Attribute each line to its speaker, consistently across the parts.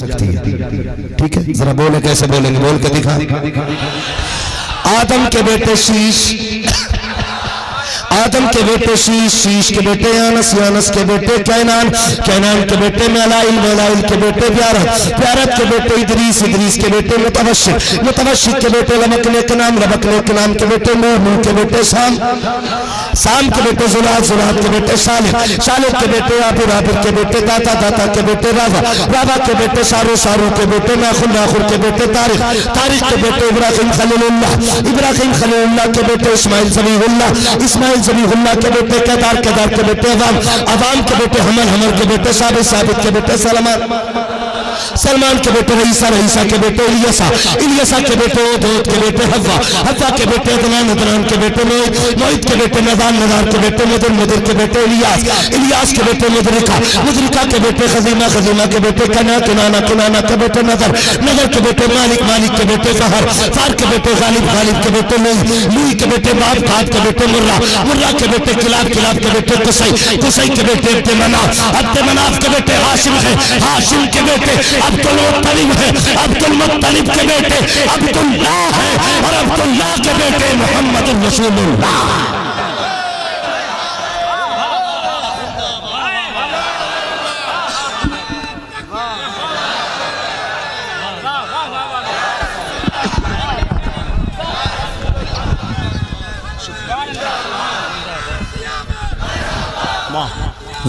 Speaker 1: سکتی ہے. ٹھیک ہے ذرا بولے کیسے بولیں گے بول کے دکھا. آدم کے بیٹے شیش آدم کے بیٹے شیش شیش کے بیٹے یانس یانس کے بیٹے کینان کینان کے بیٹے میلائل میلائل کے بیٹے پیارت پیارت کے بیٹے ادریس ادریس کے بیٹے متوشق متوشق کے بیٹے لمکنے کے نام لمکنے کے نام کے بیٹے نوح نوح کے بیٹے سام سام کے بیٹے زلات زلات کے بیٹے صالح صالح کے بیٹے عابر عابر کے بیٹے داتا داتا کے بیٹے راوا راوا کے بیٹے سارو سارو کے بیٹے ناخر ناخر کے بیٹے تاریخ تاریخ کے بیٹے ابراہیم خلیل اللہ ابراہیم خلیل اللہ کے بیٹے اسماعیل ذبیح اللہ اسماعیل ذبیح اللہ کے بیٹے کیدار کیدار کے بیٹے عوام عوام کے بیٹے حمل حمل کے بیٹے ثابت ثابت کے بیٹے سلمان سلمان کے بیٹے رئیسہ رئیسہ کے بیٹے الیسا الیسا کے بیٹے عود کے بیٹے حوا حوا کے بیٹے عدنان عدنان کے بیٹے موعد موعد کے بیٹے نذان نذار کے بیٹے مدر مدر کے بیٹے الیاس الیاس کے بیٹے مدرکہ مدرکہ کے بیٹے خزیمہ خزیمہ کے بیٹے کنا کنانا کنانا کے بیٹے نظر نظر کے بیٹے مالک مالک کے بیٹے فہر فہر کے بیٹے غالب غالب کے بیٹے لوئی لوئی کے بیٹے باب قاد کے بیٹے مرہ مرہ کے بیٹے کلاب کلاب کے بیٹے قصی قصی کے بیٹے عبد مناف کے بیٹے ہاشم ہے ہاشم کے بیٹے عبدالمطلب ہے عبدالمطلب کے بیٹے عبداللہ ہے اور عبداللہ کے بیٹے محمد رسول اللہ.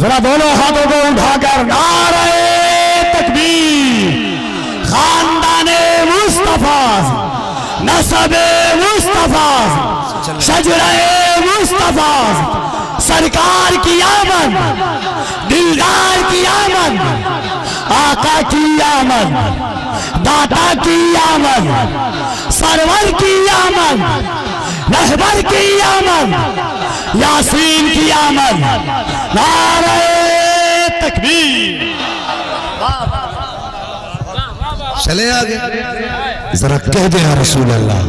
Speaker 2: ذرا بولو ہاتھوں کو اٹھا کر نعرہ تکبیر. خاندان مصطفیٰ نسب مصطفیٰ شجرہ مصطفیٰ سرکار کی آمد دلدار کی آمد آقا کی آمد داتا کی آمد سرور کی آمد رہبر کی آمد یاسین کی آمد نعرہ تکبیر.
Speaker 1: چلے آگے ذرا کہہ دے یا رسول اللہ.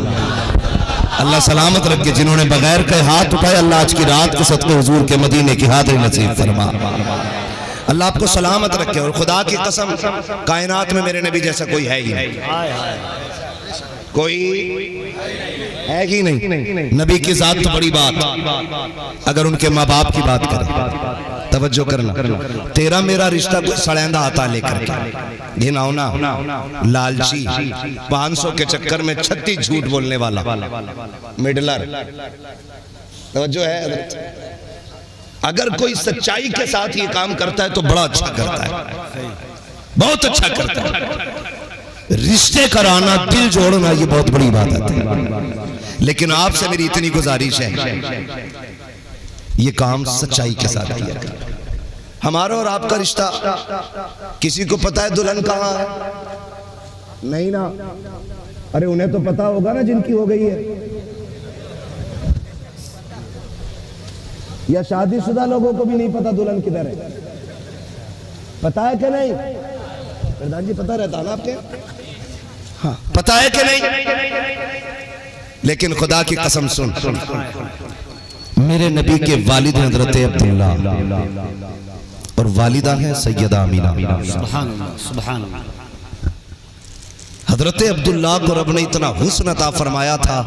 Speaker 1: اللہ سلامت رکھے جنہوں نے بغیر کہ ہاتھ اٹھائے اللہ آج کی رات کے صدقے حضور کے مدینے کی حاضری نصیب فرما. اللہ آپ کو سلامت رکھے اور خدا کی قسم کائنات میں میرے نبی جیسا کوئی ہے ہی نہیں کوئی ہے ہی نہیں. نبی کی ذات تو بڑی بات. اگر ان کے ماں باپ کی بات کریں توجہ کرنا تیرا میرا رشتہ کوئی سڑیندہ آتا لے کر کے گھناؤنا لالچی 500 کے چکر میں 36 جھوٹ بولنے والا مڈلر. توجہ ہے اگر کوئی سچائی کے ساتھ یہ کام کرتا ہے تو بڑا اچھا کرتا ہے بہت اچھا کرتا ہے. رشتے کرانا دل جوڑنا یہ بہت بڑی بات ہے لیکن آپ سے میری اتنی گزارش ہے یہ کام سچائی کے ساتھ کیا کریں. ہمارا اور آپ کا رشتہ کسی کو پتا ہے دلہن کہاں ہے نہیں نا. ارے انہیں تو پتا ہوگا نا جن کی ہو گئی ہے یا شادی شدہ لوگوں کو بھی نہیں پتا دلہن کدھر ہے. پتا ہے کہ نہیں پردھان جی پتا رہتا نا آپ کے ہاں پتا ہے کہ نہیں. لیکن خدا کی قسم سن میرے نبی کے والد حضرت عبداللہ اور والدہ ہیں سیدہ آمینہ.
Speaker 2: سبحان اللہ.
Speaker 1: حضرت عبداللہ کو رب نے اتنا حسن عطا فرمایا تھا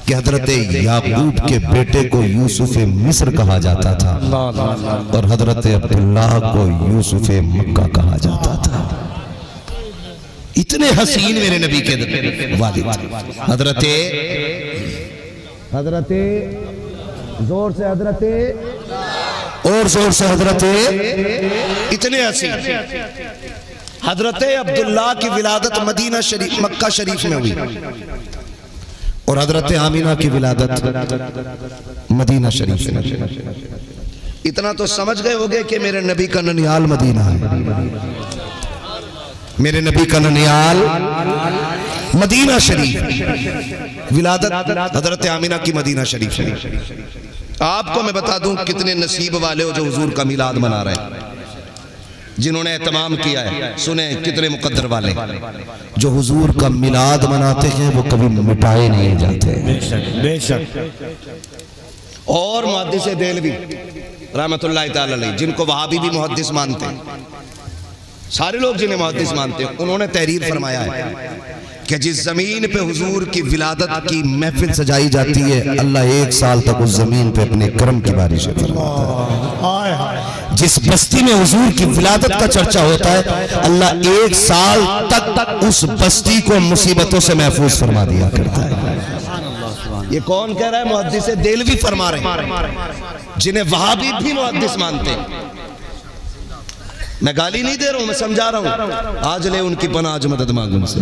Speaker 1: کہ حضرت یعقوب کے بیٹے کو یوسف مصر کہا جاتا تھا اور حضرت عبداللہ کو یوسف مکہ کہا جاتا تھا. اتنے حسین میرے نبی کے والد حضرت زور سے حضرت اور زور سے حضرت اتنے حسین. حضرت عبداللہ کی ولادت مدینہ شریف مکہ شریف میں ہوئی اور حضرت آمینہ کی ولادت مدینہ شریف میں. اتنا تو سمجھ گئے ہوگے کہ میرے نبی کا ننیال مدینہ ہے. میرے نبی کا ننیال مدینہ شریف ولادت حضرت آمینہ کی مدینہ شریف. آپ کو میں بتا دوں کتنے نصیب والے ہو جو حضور کا میلاد منا رہے ہیں جنہوں نے اہتمام کیا ہے. سنیں کتنے مقدر والے جو حضور کا میلاد مناتے ہیں وہ کبھی مٹائے نہیں جاتے.
Speaker 2: بے شک.
Speaker 1: اور محدث دہلوی رحمت اللہ تعالی علیہ جن کو وہابی بھی محدث مانتے ہیں سارے لوگ جنہیں محدث مانتے ہیں، انہوں نے تحریر فرمایا ہے کہ جس زمین پہ حضور کی ولادت کی محفل سجائی جاتی ہے، اللہ 1 سال تک اس زمین پہ اپنے کرم کی بارش فرماتا ہے۔ جس بستی میں حضور کی ولادت کا چرچا ہوتا ہے، اللہ 1 سال تک اس بستی کو مصیبتوں سے محفوظ فرما دیا کرتا ہے۔ یہ کون کہہ رہا ہے؟ محدث دہلوی فرما رہے ہیں، جنہیں وہابی بھی محدث مانتے ہیں۔ میں گالی نہیں دے رہا ہوں، میں سمجھا رہا ہوں، آج لے ان کی پناہ، آج مدد مانگ ان سے۔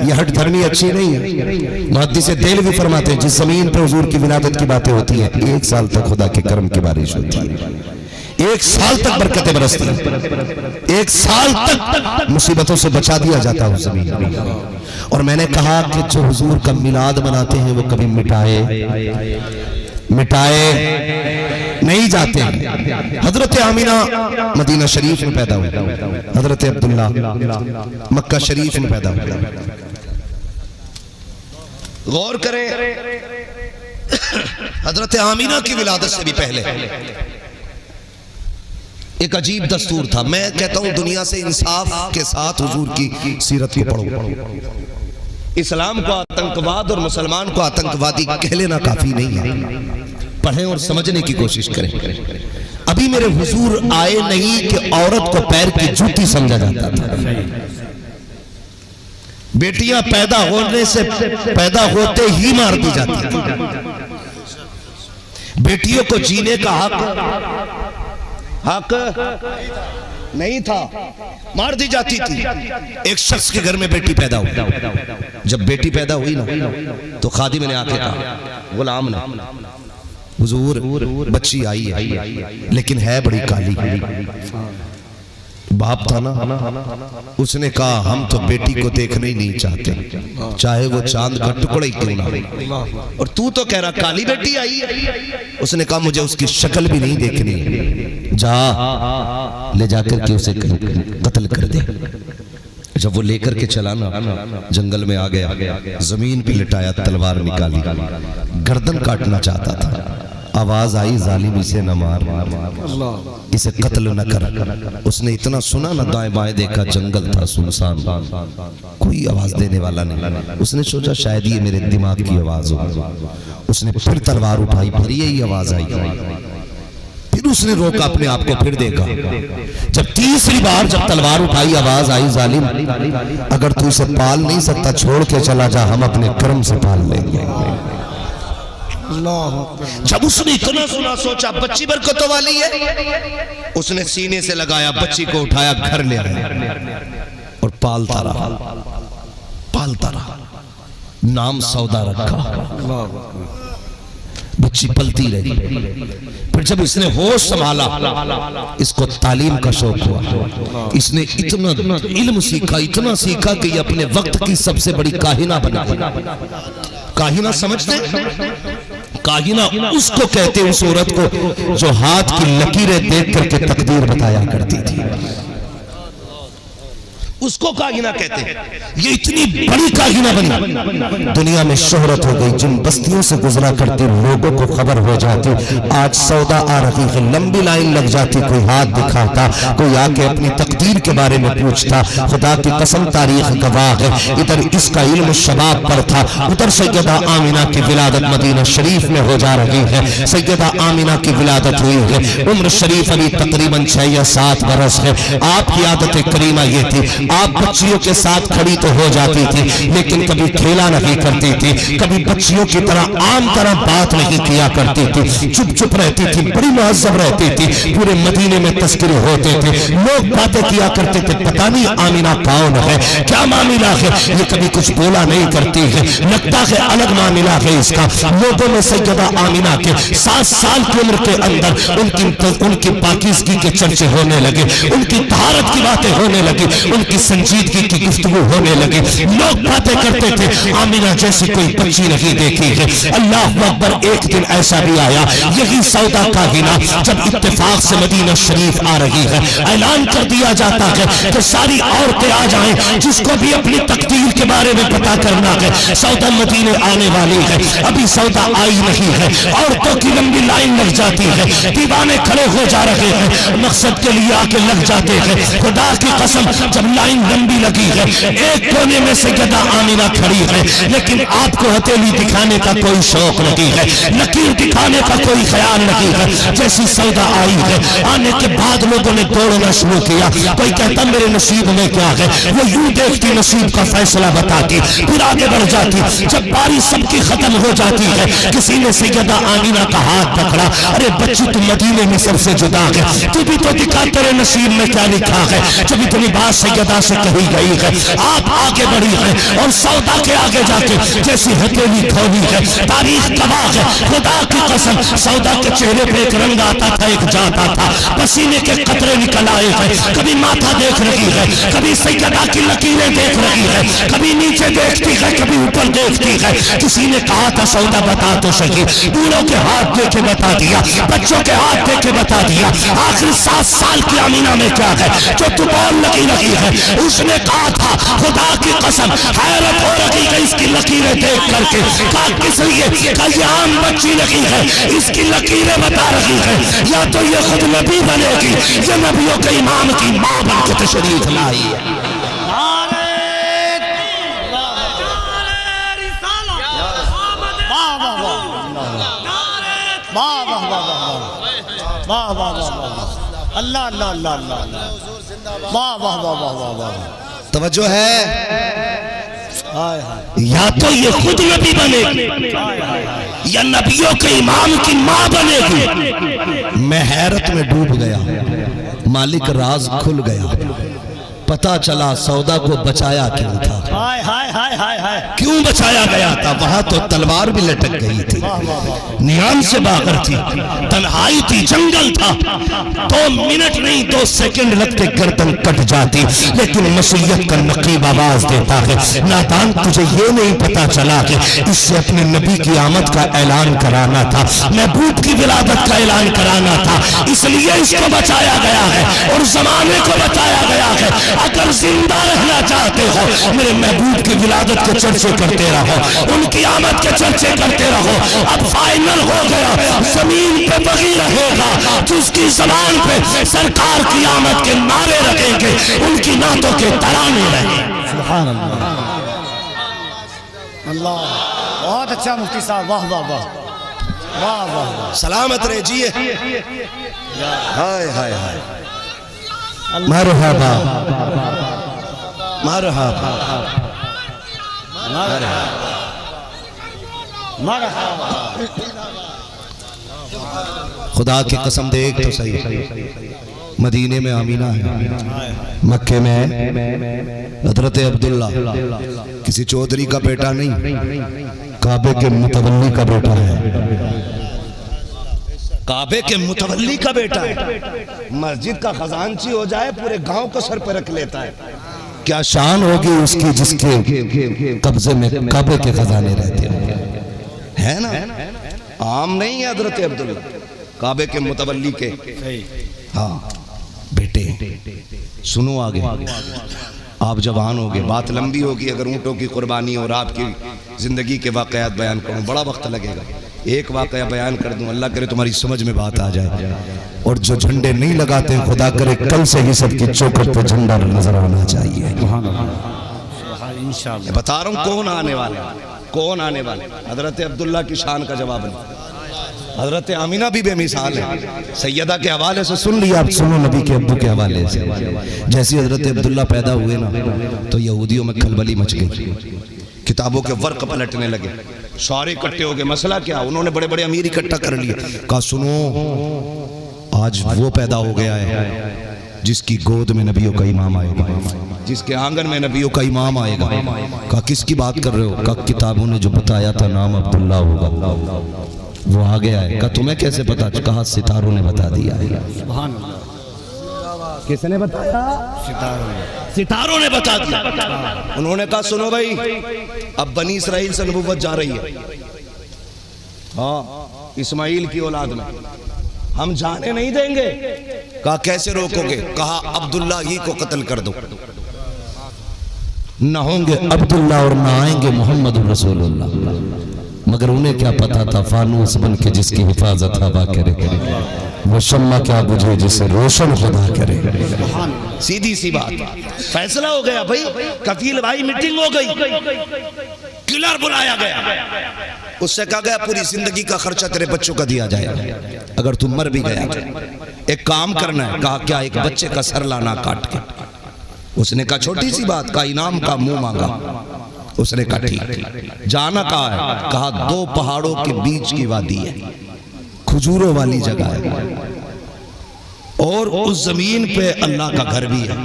Speaker 1: یہ ہٹ دھرمی اچھی نہیں ہے۔ محدث دہلوی فرماتے ہیں جس زمین پر حضور کی ولادت کی باتیں ہوتی ہیں، 1 سال تک خدا کے کرم کی بارش ہوتی ہے، 1 سال تک برکتیں برستی ہیں، 1 سال تک مصیبتوں سے بچا دیا جاتا ہے اس زمین میں۔ اور میں نے کہا کہ جو حضور کا میلاد مناتے ہیں وہ کبھی مٹائے نہیں جاتے ہیں۔ حضرت آمینہ مدینہ شریف میں پیدا ہوئی، حضرت عبداللہ مکہ شریف میں پیدا ہوئی۔ غور کریں، حضرت آمینہ کی ولادت سے بھی پہلے ایک عجیب دستور تھا۔ میں کہتا ہوں دنیا سے انصاف کے ساتھ حضور کی سیرت کو پڑھو۔ اسلام کو آتنکواد اور مسلمان کو آتنکوادی کہہ لینا کافی نہیں ہے، پڑھیں اور سمجھنے کی کوشش کریں۔ ابھی میرے حضور آئے نہیں کہ عورت کو پیر کی جوتی سمجھا جاتا تھا۔ بیٹیاں پیدا ہوتے ہی مار دی جاتی تھی۔ بیٹیوں کو جینے کا حق نہیں تھا، مار دی جاتی تھی۔ ایک شخص کے گھر میں بیٹی پیدا ہوئی، جب بیٹی پیدا ہوئی نا تو خادم نے آ کے کہا، غلام نے، حضور بچی آئی ہے لیکن ہے بڑی کالی۔ باپ تھا نا، اس نے کہا ہم تو بیٹی کو دیکھنا ہی نہیں چاہتے، چاہے وہ چاند کا ٹکڑا ہی کیوں نہ، اور تو کہہ رہا کالی بیٹی آئی ہے۔ اس نے کہا مجھے اس کی شکل بھی نہیں دیکھنی، جا لے جا کر کے اسے قتل کر دے۔ جب وہ لے کر کے چلا نا، جنگل میں آ گیا، زمین پہ لٹایا، تلوار نکالی، گردن کاٹنا چاہتا تھا۔ آواز آئی ظالم اسے نہ مار، اسے قتل نہ کر۔ اس نے اتنا سنا نہ، دائیں بائیں دیکھا، جنگل تھا سنسان، کوئی آواز دینے والا نہیں۔ اس نے سوچا شاید یہ میرے دماغ کی آواز ہو۔ اس نے پھر تلوار اٹھائی، پھر یہی آواز آئی، پھر اس نے روکا اپنے آپ کو، پھر دیکھا۔ جب تیسری بار جب تلوار اٹھائی، آواز آئی ظالم اگر تو اسے پال نہیں سکتا چھوڑ کے چلا جا، ہم اپنے کرم سے پال لیں گے۔ جب اس نے اتنا سنا، سوچا بچی برکتوں والی ہے، اس نے سینے سے لگایا، بچی کو اٹھایا، گھر لے آیا اور پالتا رہا، نام سودا رکھا۔ بچی پلتی رہی۔ پھر جب اس نے ہوش سنبھالا، اس کو تعلیم کا شوق ہوا، اس نے اتنا علم سیکھا، اتنا سیکھا کہ یہ اپنے وقت کی سب سے بڑی کاہنہ بنا۔ کاہنہ سمجھتے ہیں؟ کاہنہ اس کو کہتے ہیں، اس عورت کو جو ہاتھ کی لکیریں دیکھ کر کے تقدیر بتایا کرتی تھی، اس کو کاہنہ کہتے ہیں۔ یہ اتنی بڑی کاہنہ بنی، دنیا میں شہرت ہو گئی، جن بستیوں سے گزرا کرتی لوگوں کو خبر ہو جاتی، آج سودا آ رہی ہے، لمبی لائن لگ جاتی، کوئی ہاتھ دکھاتا، کوئی آ کے اپنی تقدیر کے بارے میں پوچھتا۔ خدا کی قسم تاریخ گواہ ہے، ادھر اس کا علم شباب پر تھا، ادھر سیدہ آمینہ کی ولادت مدینہ شریف میں ہو جا رہی ہے۔ سیدہ آمینہ کی ولادت ہوئی ہے، عمر شریف ابھی تقریباً 6 یا 7 برس ہے۔ آپ کی عادت کریمہ یہ تھی، آپ بچیوں کے ساتھ کھڑی تو ہو جاتی تھی لیکن کبھی کھیلا نہیں کرتی تھی، کبھی بچیوں کی طرح عام طرح بات نہیں کیا کرتی تھی، چپ چپ رہتی تھی، بڑی مہذب رہتی تھی۔ پورے مدینے میں تذکرے ہوتے تھے، لوگ باتیں کیا کرتے تھے، پتہ نہیں آمینہ کون ہے، کیا معاملہ ہے، یہ کبھی کچھ بولا نہیں کرتی ہے، لگتا ہے الگ معاملہ ہے اس کا۔ لوگوں میں سیدہ آمینہ کے 7 سال کی عمر کے اندر ان کی پاکیزگی کے چرچے ہونے لگے، ان کی طہارت کی باتیں ہونے لگی، ان کی کی سنجیدگی کی گفتگو ہونے لگی. لوگ باتیں کرتے تھے آمینہ جیسی کوئی بچی نہیں دیکھی ہے. اللہ اکبر. ایک دن ایسا بھی آیا, یہی سودا کاہنہ جب اتفاق سے مدینہ شریف آ رہی ہے, اعلان کر دیا جاتا ہے کہ ساری عورتیں آ جائیں, جس کو بھی اپنی تقدیر کے بارے میں پتا کرنا ہے. سودا مدینے آنے والی ہے, ابھی سودا آئی نہیں ہے. عورتوں کی لمبی لائن لگ جاتی ہے, دیوانے کھڑے ہو جا رہے ہیں, مقصد کے لیے آ کے لگ جاتے ہیں. خدا کی قسم جب لائن لمبی لگی ہے, ایک کونے میں سیدہ آمینہ کھڑی ہے, لیکن آپ کو ہتھیلی دکھانے کا کوئی شوق نہیں ہے, لکیر دکھانے کا کوئی خیال نہیں ہے. جیسی سودا آئی ہے, آنے کے بعد لوگوں نے دوڑنا شروع کیا. کوئی کہتا میرے نصیب میں کیا ہے, وہ یوں دیکھتی نصیب کا فیصلہ بتاتی, پھر آگے بڑھ جاتی. جب باری سب کی ختم ہو جاتی ہے, کسی نے سیدہ آمینہ کا ہاتھ پکڑا. ارے بچی تم مدینے میں سب سے جدا ہے, تو بھی تو دکھا تیرے نصیب میں کیا لکھا ہے. جب اتنی بات سیدہ سے کہی گئی ہے, آپ آگے بڑھی ہے اور سودا کے آگے جا کے جیسی ہتھیلی کھولی ہے, تاریخ گواہ ہے. خدا کی قسم سودا کے چہرے پہ ایک رنگ آتا تھا, ایک جاتا تھا, پسینے کے قطرے نکل آئے ہیں. کبھی ماتھا دیکھ رہی ہے, کبھی سیدہ کی لکیریں دیکھ رہی ہے, کبھی نیچے دیکھتی ہے, کبھی اوپر دیکھتی ہے. کسی نے کہا تھا سودا بتا تو صحیح, بوڑھوں کے ہاتھ دیکھ کے بتا دیا, بچوں کے ہاتھ دیکھ کے بتا دیا. آخر 7 سال کی آمینہ میں کیا ہے جو تو بول لگی رہی ہے. اس نے کہا تھا خدا کی قسم حیرت ہو رہی ہے اس کی لکیریں دیکھ کر کے. کہا کس لیے, کہ یہ عام بچی نہیں ہے, اس کی لکیریں بتا رہی ہے. یا تو یہ خود نبی بنے گی, یہ نبیوں کے امام کی ماں بن کے تشریف لائی ہے.
Speaker 2: واہ واہ واہ, اللہ اللہ اللہ اللہ, واہ واہ واہ واہ واہ.
Speaker 1: توجہ ہے, یا تو یہ خود نبی بنے گی یا نبیوں کے امام کی ماں بنے گی. میں حیرت میں ڈوب گیا, مالک راز کھل گیا, پتا چلا سودا کو بچایا کیوں تھا. کیوں بچایا گیا تھا؟ وہاں تو تلوار بھی لٹک گئی تھی, نیام سے باہر تھی, تنہائی تھی, جنگل تھا. 2 منٹ نہیں 2 سیکنڈ لگتے گردن کٹ جاتی. لیکن مسیحیت کا نقیب آواز دیتا ہے, نادان تجھے یہ نہیں پتا چلا کہ اس سے اپنے نبی کی آمد کا اعلان کرانا تھا, محبوب کی ولادت کا اعلان کرانا تھا, اس لیے اس کو بچایا گیا ہے اور زمانے کو بچایا گیا ہے. اگر زندہ رہنا چاہتے ہو میرے محبوب کی ولادت کے چرچے کرتے رہو, ان کی آمد کے چرچے کرتے رہو. اب فائنل ہو گیا, زمین پہ وہی رہے گا جس کی زبان پہ سرکار کی آمد کے نعرے رہیں گے, ان کی نعتوں کے ترانے رہیں.
Speaker 2: سبحان اللہ, اللہ بہت اچھا مفتی صاحب, واہ واہ واہ واہ واہ.
Speaker 1: سلامت رہیے. ہائے ہائے ہائے, مرحبا مرحبا
Speaker 2: مرحبا.
Speaker 1: خدا کی قسم دیکھ تو صحیح, مدینے میں آمینہ ہے, مکے میں حضرت عبداللہ کسی چودھری کا بیٹا نہیں, کعبے کے متولی کا بیٹا ہے. کعبے کے متولی کا بیٹا ہے, مسجد کا خزانچی ہو جائے پورے گاؤں کو سر پہ رکھ لیتا ہے. کیا شان ہوگی اس کی جس کے قبضے میں کعبے کے خزانے رہتے ہیں نا. عام نہیں ہے حضرت عبداللہ, کعبے کے متولی کے. ہاں بیٹے سنو, آگے آپ جوان ہوگے, بات لمبی ہوگی. اگر اونٹوں کی قربانی اور آپ کی زندگی کے واقعات بیان کروں بڑا وقت لگے گا. ایک واقعہ بیان کر دوں, اللہ کرے تمہاری سمجھ میں بات آ جائے. اور جو جھنڈے نہیں لگاتے ہیں خدا کرے کل سے ہی سب کی چوکھٹ پہ جھنڈا نظر آنا چاہیے. بتا رہا ہوں کون آنے والے, کون آنے والے. حضرت عبداللہ کی شان کا جواب نہیں. حضرت آمینہ بھی بے مثال ہے. سیدہ کے حوالے سے سن لیا, آپ سنو نبی کے ابو کے حوالے سے. جیسی حضرت عبداللہ پیدا ہوئے نا تو یہودیوں میں کھلبلی مچ گئی, کتابوں کے ورق پلٹنے لگے, سارے اکٹھے ہو گئے. مسئلہ کیا؟ انہوں نے بڑے بڑے امیر اکٹھا کر لیے. کہا سنو, آج وہ پیدا ہو گیا ہے جس کی گود میں نبیوں کا امام آئے گا, جس کے آنگن میں نبیوں کا امام آئے گا. کہا کس کی بات کر رہے ہو؟ کہا کتابوں نے جو بتایا تھا نام عبداللہ ہوگا وہ آ گیا ہے. کہا تمہیں کیسے پتا؟ کہا ستاروں نے بتا دیا ہے. کس نے بتایا؟ ستاروں نے بتا دیا۔ انہوں نے کہا سنو بھائی اب بنی اسرائیل سے نبوت جا رہی ہے، ہاں اسماعیل کی اولاد میں، ہم جانے نہیں دیں گے۔ کہا کیسے روکو گے؟ کہا عبداللہ ہی کو قتل کر دو، نہ ہوں گے عبداللہ اور نہ آئیں گے محمد رسول اللہ۔ مگر انہیں کیا پتا تھا فانوس بن کے جس کی حفاظت ہوا کرے، وہ شمع کیا بجھے جسے روشن خدا کرے۔ سیدھی سی بات، فیصلہ ہو گیا بھائی، کفیل بھائی میٹنگ ہو گئی، کلر بلایا گیا، اس سے کہا گیا پوری زندگی کا خرچہ تیرے بچوں کا دیا جائے اگر تم مر بھی گیا، ایک کام کرنا ہے۔ کہا کیا؟ ایک بچے کا سر لانا کاٹ کے۔ اس نے کہا چھوٹی سی بات، کہا انعام کا منہ مانگا۔ اس نے کہا ٹھیک، جانا کہا ہے؟ کہا 2 پہاڑوں کے بیچ کی وادی ہے، کھجوروں والی جگہ ہے، اور اس زمین پہ اللہ کا گھر بھی ہے،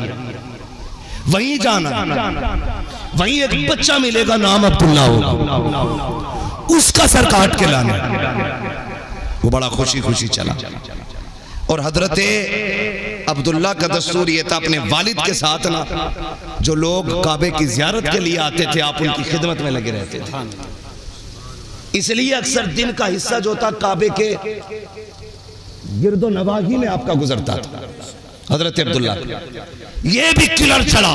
Speaker 1: وہیں جانا، وہیں ایک بچہ ملے گا نام عبداللہ ہوگا، اس کا سر کاٹ کے لانا۔ وہ بڑا خوشی خوشی چلا، اور حضرت عبداللہ کا دستور یہ تھا اپنے والد کے ساتھ نا، جو لوگ کعبے کی زیارت کے لیے آتے تھے آپ ان کی خدمت میں لگے رہتے تھے، اس لیے اکثر دن کا حصہ جو تھا کعبے کے گرد و نواحی میں آپ کا گزرتا تھا۔ حضرت عبداللہ یہ بھی کلر چلا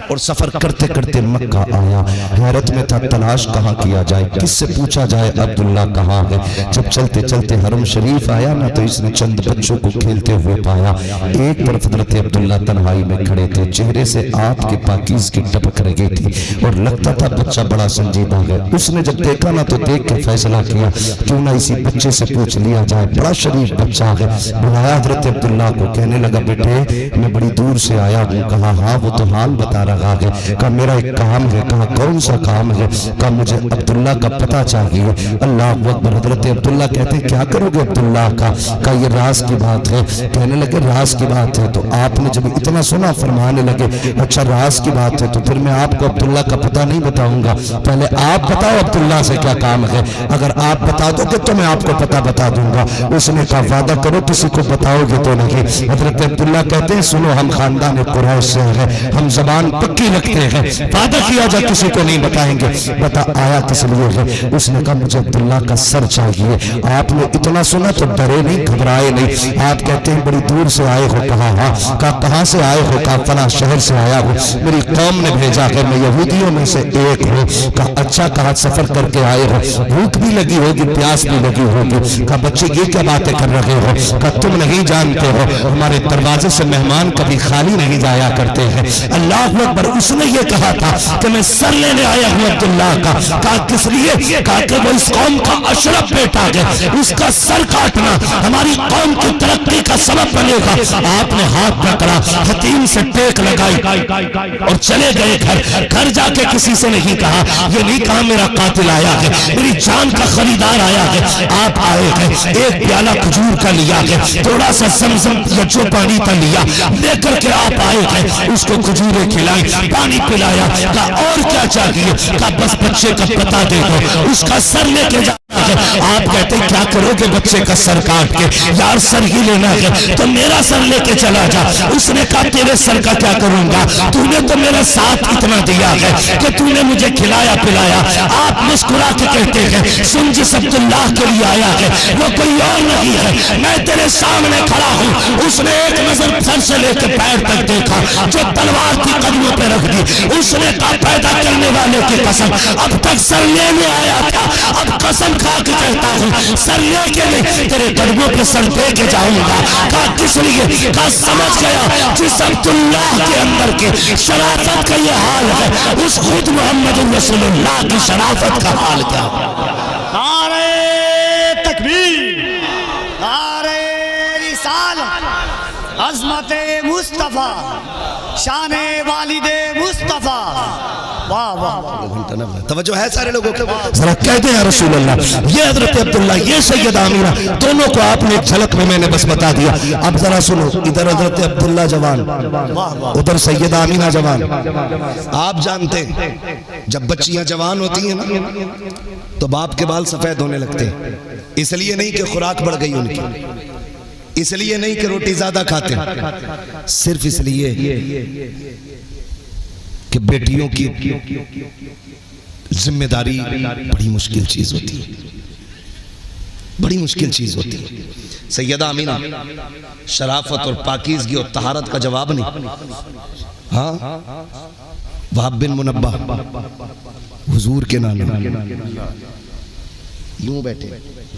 Speaker 1: اور سفر کرتے کرتے مکہ آیا، حیرت میں تھا تلاش کہاں کیا جائے، کس سے پوچھا جائے عبداللہ کہاں ہے۔ جب چلتے چلتے حرم شریف آیا نا تو اس نے چند بچوں کو کھیلتے ہوئے پایا، ایک طرف حضرت عبداللہ تنہائی میں کھڑے تھے، چہرے سے آگ کے پاکیز کی ٹپک رہی تھی اور لگتا تھا بچہ بڑا سنجیدہ ہے۔ اس نے جب دیکھا نا تو دیکھ کے فیصلہ کیا کیوں نہ اسی بچے سے پوچھ لیا جائے، بڑا شریف بچہ ہے۔ بلایا حضرت عبداللہ کو، کہنے لگا بیٹے میں بڑی دور سے آیا ہوں۔ کہا ہاں وہ تو حال بتا رہا ہے۔ کہا میرا ایک کام ہے۔ کہا کون سا کام ہے؟ کہا مجھے عبداللہ کا پتہ چاہیے۔ اللہ اکبر۔ حضرت عبداللہ کہتے ہیں کیا کرو گے عبداللہ کا؟ کہا یہ راز کی بات ہے۔ کہنے لگے راز کی بات ہے؟ تو آپ نے جب اتنا سنا فرمانے لگے اچھا راز کی بات ہے تو پھر میں آپ کو عبداللہ کا پتہ نہیں بتاؤں گا، پہلے آپ بتاؤ عبداللہ سے کیا کام ہے، اگر آپ بتا دو گے تو میں آپ کو پتہ بتا دوں گا۔ اس نے کہا وعدہ کرو کسی کو بتاؤ گے تو نہیں۔ حضرت عبداللہ کہتے ہیں سنو ہم خاندان قریش سے ہیں، ہم زبان پکی رکھتے ہیں، وعدہ کیا جا کسی کو نہیں بتائیں گے۔ بتا آیا کس لیے ہے؟ اس نے کہا مجھے عبداللہ کا سر چاہیے۔ آپ نے اتنا سنا تو ڈرے نہیں، گھبرائے نہیں۔ آپ کہتے ہیں بڑی دور سے آئے ہو؟ کہا ہاں۔ کہا کہاں سے آئے ہو؟ کہا فلاں شہر سے آیا ہوں، میری قوم نے بھیجا ہے، میں یہودیوں میں سے ایک ہوں۔ کہا اچھا، کہا سفر کر کے آئے ہو، بھوک بھی لگی ہوگی پیاس بھی لگی ہوگی۔ کہا بچے یہ کیا باتیں کر رہے ہو؟ کہا تم نہیں جانتے ہو ہمارے دروازے سے مہمان کبھی خالی نہیں جایا کرتے ہیں۔ اللہ اکبر۔ اس نے یہ کہا تھا کہ میں سر لینے آیا ہوں عبداللہ کا۔ کہا کس لیے؟ کہا کہ وہ اس قوم کا اشرف بیٹا ہے، اس کا سر کاٹنا ہماری قوم کی ترقی کا سبب بنے گا۔ آپ نے ہاتھ پکڑا، حتیم سے ٹیک لگائی اور چلے گئے گھر۔ گھر جا کے کسی سے نہیں کہا، یہ نہیں کہا میرا قاتل آیا ہے، میری جان کا خریدار آیا ہے۔ آپ آئے ہیں، ایک پیالہ کھجور کا لیا ہے، تھوڑا سا زمزم یا جو پانی کا لیا لے کر کے آپ آئے ہیں، اس کو کھجوریں کھلائی، پانی پلایا۔ کہا اور کیا چاہیے؟ کہا بس بچے کا پتہ دے دو، اس کا سر لے کے جا۔ آپ کہتے ہیں کیا کرو گے بچے کا سر کاٹ کے؟ یار سر ہی لینا ہے تو میرا سر لے کے چلا جا۔ اس نے کہا تیرے سر کا کیا کروں گا، تو نے تو میرا ساتھ اتنا دیا ہے کہ تو نے مجھے کھلایا پلایا۔ آپ مسکرا کے کہتے ہیں سن جس عبداللہ کے لیے آیا ہے وہ کوئی اور نہیں ہے، میں تیرے سامنے کھڑا ہوں۔ اس نے ایک نظر سر سے لے کے پیر تک دیکھا، جو تلوار کی قدموں پہ رکھ دی۔ اس نے کہا پیدا کرنے والے کی قسم اب تک سر لینے آیا تھا، اب قسم کھا کے کہتا ہوں سر لے کے نہیں تیرے قدموں پہ سر دے کے جاؤں گا۔ کہا کس لیے؟ کہا سمجھ گیا جس عبداللہ کے اندر کے شرافت کا یہ حال ہے، اس خود محمد رسول اللہ کی شرافت کا حال کیا ہے؟
Speaker 2: نعرہ تکبیر، نعرہ رسالت، عظمت مصطفیٰ، شان والد مصطفیٰ۔ واہ واہ،
Speaker 1: توجہ ہے سارے لوگوں کو؟ ذرا کہتے ہیں رسول اللہ، یہ حضرت عبداللہ، یہ سیدہ آمینہ، دونوں کو آپ نے ایک جھلک میں نے بس بتا دیا۔ اب ذرا سنو، ادھر حضرت عبداللہ جوان، ادھر سیدہ آمینہ جوان۔ آپ جانتے ہیں جب بچیاں جوان ہوتی ہیں نا تو باپ کے بال سفید ہونے لگتے ہیں، اس لیے نہیں کہ خوراک بڑھ گئی ان کی، اس لیے نہیں کہ روٹی زیادہ کھاتے، صرف اس لیے کہ بیٹیوں کی ذمہ داری بڑی مشکل چیز ہوتی ہے، بڑی مشکل چیز ہوتی ہے۔ سیدہ آمینہ شرافت اور پاکیزگی اور طہارت کا جواب نہیں، ہاں وہب بن منبہ حضور کے نانا یوں بیٹھے،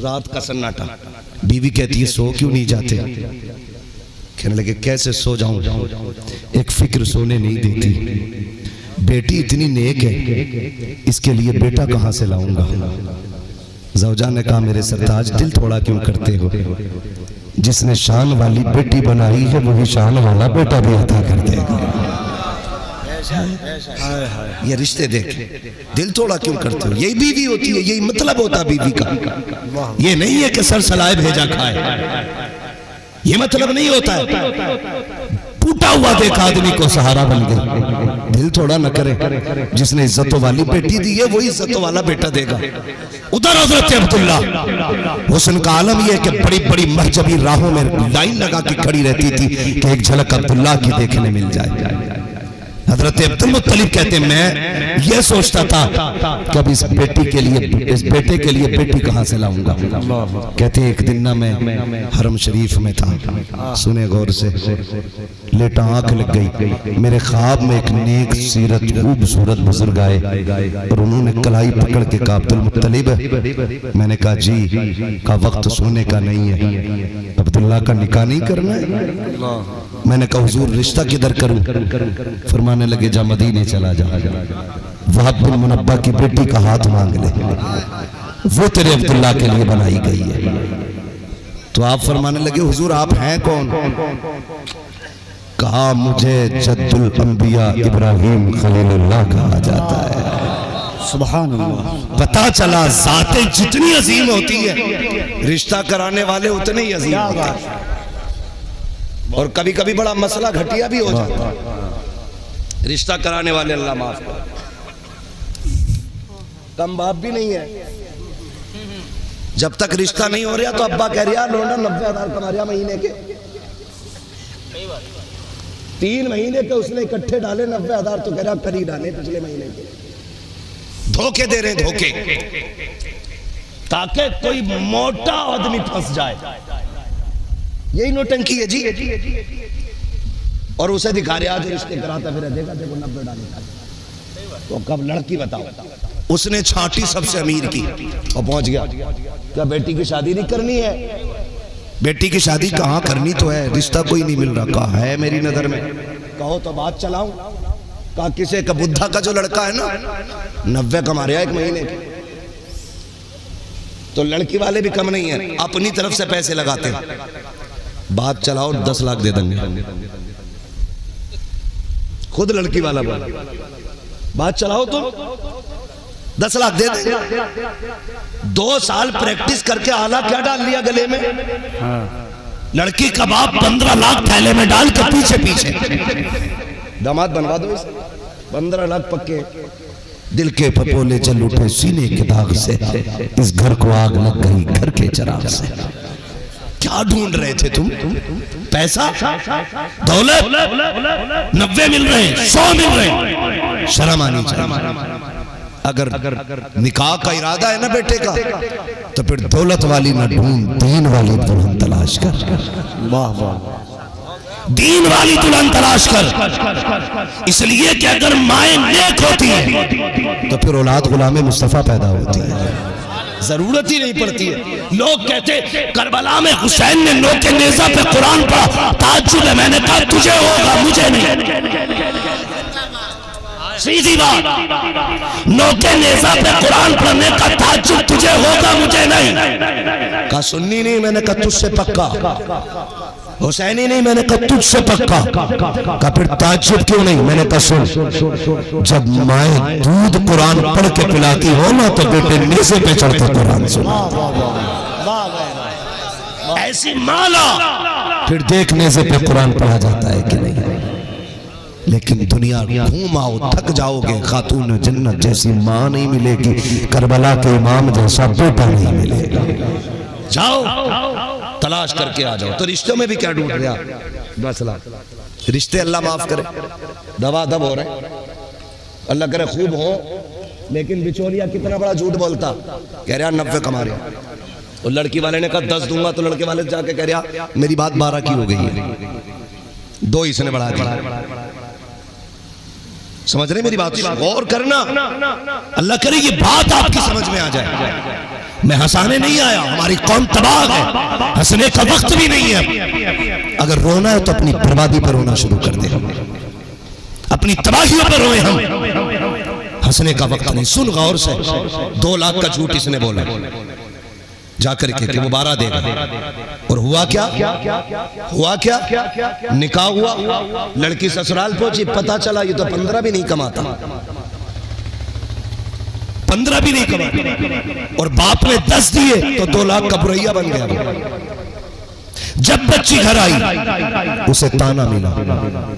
Speaker 1: رات کا سناٹا، بیوی کہتی ہے سو کیوں نہیں جاتے؟ کہنے لگے کیسے سو جاؤں، ایک فکر سونے نہیں دیتی، بیٹی اتنی نیک ہے، اس کے لیے بیٹا کہاں سے لاؤں گا؟ زوجہ نے کہا میرے سرتاج دل تھوڑا کیوں کرتے ہو، جس نے شان والی بیٹی بنائی ہے وہی شان والا بیٹا بھی عطا کر دے گا۔ یہ رشتے دیکھ، دل تھوڑا کیوں کرتے ہو؟ یہی بیوی ہوتی ہے، یہی مطلب ہوتا بیوی کا، یہ نہیں ہے کہ سر سلائے بھیجا کھائے، یہ مطلب نہیں ہوتا ہے۔ ٹوٹا ہوا دیکھا آدمی کو سہارا بن گیا، دل تھوڑا نہ کرے، جس نے عزتوں والی بیٹی دی ہے وہی عزتوں والا بیٹا دے گا۔ ادھر حضرت عبداللہ حسن کا عالم یہ کہ بڑی بڑی مرجبی راہوں میں لائن لگا کے کھڑی رہتی تھی کہ ایک جھلک عبداللہ کی دیکھنے مل جائے۔ حضرت عبدالمطلب کہتے ہیں میں یہ سوچتا تھا کہ اب اس بیٹے کے لیے بیٹی کہاں سے لاؤں گا؟ کہتے ہیں ایک دن نہ میں حرم شریف میں تھا، سنے غور سے، لیٹا آنکھ لگ گئی، میرے خواب میں ایک نیک سیرت خوبصورت بزرگ آئے اور انہوں نے کلائی پکڑ کے کہا عبدالمطلب، میں نے کہا جی، کہا وقت سونے کا نہیں ہے، عبداللہ کا نکاح نہیں کرنا ہے؟ میں نے کہا حضور رشتہ کدھر کروں؟ فرمانے لگے جا مدینے چلا جا، وہب بن منبہ کی بیٹی کا ہاتھ مانگ لے، وہ تیرے عبداللہ کے لیے بنائی گئی ہے۔ تو آپ فرمانے لگے حضور آپ ہیں کون؟ کہا مجھے جد الانبیاء ابراہیم خلیل اللہ کہا جاتا ہے۔
Speaker 2: سبحان اللہ۔
Speaker 1: پتا چلا ذاتیں جتنی عظیم ہوتی ہے رشتہ کرانے والے اتنے ہی عظیم ہوتے ہیں، اور کبھی کبھی بڑا مسئلہ گھٹیا بھی ہو جاتا ہے، رشتہ کرانے والے اللہ معاف کر، کم باپ بھی نہیں ہے، جب تک رشتہ نہیں ہو رہا تو ابا کہہ رہا لونا 90,000 کما رہا مہینے کے، 3 مہینے کے اس نے اکٹھے ڈالے 90,000 تو کہہ رہا کری ڈالے پچھلے مہینے کے، دھوکے دے رہے دھوکے، تاکہ کوئی موٹا آدمی پھنس جائے، یہی نوٹنکی ہے جی، اور اسے دکھا رہے آج رشتے کراتا پھر دیکھا دیکھو 90 ڈالے کا، تو کب لڑکی بتاؤ، اس نے چھانٹی سب سے امیر کی اور پہنچ گیا، کیا بیٹی کی شادی نہیں کرنی ہے؟ بیٹی کی شادی کہاں کرنی تو ہے، رشتہ کوئی نہیں مل رہا، کہا ہے میری نظر میں، کہو تو بات چلاؤں، کہا کسے کا بدھا کا جو لڑکا ہے نا 90 کما رہا ہے ایک مہینے کی، تو لڑکی والے بھی کم نہیں ہیں، اپنی طرف سے پیسے لگاتے ہیں، بات چلاؤ 10 لاکھ دے دیں گے، خود لڑکی والا بات چلاؤ تو 10 لاکھ دے دیں، 2 سال پریکٹس کر کے آلہ کیا ڈال لیا گلے میں، لڑکی کباب 15 لاکھ تھیلے میں ڈال کے پیچھے پیچھے، داماد بنوا دو اسے، 15 لاکھ پکے، دل کے پھپولے جل اٹھے سینے کے داغ سے، اس گھر کو آگ لگ گئی گھر کے چراغ سے۔ کیا ڈھونڈ رہے تھے تم؟ پیسہ، دولت، 90 مل رہے ہیں، 100 مل رہے ہیں، شرم آنی چاہیے۔ اگر نکاح کا ارادہ ہے نا بیٹے کا تو پھر دولت والی نہ ڈھونڈ، دین والی دلہن تلاش کر،
Speaker 2: واہ واہ،
Speaker 1: دین والی دلہن تلاش کر، اس لیے کہ اگر مائیں نیک ہوتی ہیں تو پھر اولاد غلام مصطفیٰ پیدا ہوتی ہے، ضرورت ہی نہیں پڑتی ہے۔ لوگ کہتے کربلا میں حسین نے نوکے نیزہ پہ قرآن پڑھا، تعجب ہے، میں نے کہا تجھے ہوگا مجھے نہیں، سیدھی بات، نوکے نیزہ پہ قرآن پڑھنے کا تعجب تجھے ہوگا مجھے نہیں، کہا سنی نہیں، میں نے کہا تجھ سے پکا، حسینی نہیں، میں نے کہا تجھ سے پکا، کہا پھر تعجب کیوں نہیں، میں نے کہا سن، جب مائیں دودھ قرآن پڑھ کے پلاتی ہو نا تو بیٹے نیزے پہ چڑھ کے قرآن سنا، ایسی مالا پھر دیکھ نیزے پہ قرآن پڑھا جاتا ہے کہ نہیں۔ لیکن دنیا گھوم آؤ تھک جاؤ گے، خاتون جنت جیسی ماں نہیں ملے گی، کربلا کے امام جیسا بیٹا نہیں ملے گا، جاؤ تلاش کر کے آ جاؤ. تو رشتوں میں بھی کیا ڈھونڈ رہے آپ؟ مسئلہ رشتے اللہ معاف کرے دبا دب ہو رہے ہیں. اللہ کرے خوب ہو لیکن بچولیا کتنا بڑا جھوٹ بولتا, کہہ رہا 90 کما رہا. اور لڑکی والے نے کہا 10 دوں گا, تو لڑکے والے جا کے کہہ رہا میری بات 12 کی ہو گئی ہے, 2 اس نے بڑھا دیا. سمجھ رہے میری بات؟ غور کرنا, اللہ کرے یہ بات آپ کی سمجھ میں آ جائے. میں ہنسانے نہیں آیا, ہماری قوم تباہ ہے, ہنسنے کا وقت بھی نہیں ہے. اگر رونا ہے تو اپنی بربادی پر رونا شروع کر دے, اپنی تباہیوں پر روئے ہم, ہنسنے کا وقت نہیں. سن غور سے, 2 لاکھ کا جھوٹ اس نے بولا جا کر کے کہ وہ 12 دے گا. اور ہوا کیا؟ ہوا کیا؟ نکاح ہوا, لڑکی سسرال پہنچی, پتہ چلا یہ تو 15 بھی نہیں کماتا, 15 بھی نہیں کماتا. اور باپ نے 10 دیے تو 2 لاکھ کا بریا بن گیا. جب بچی گھر آئی اسے تانا ملا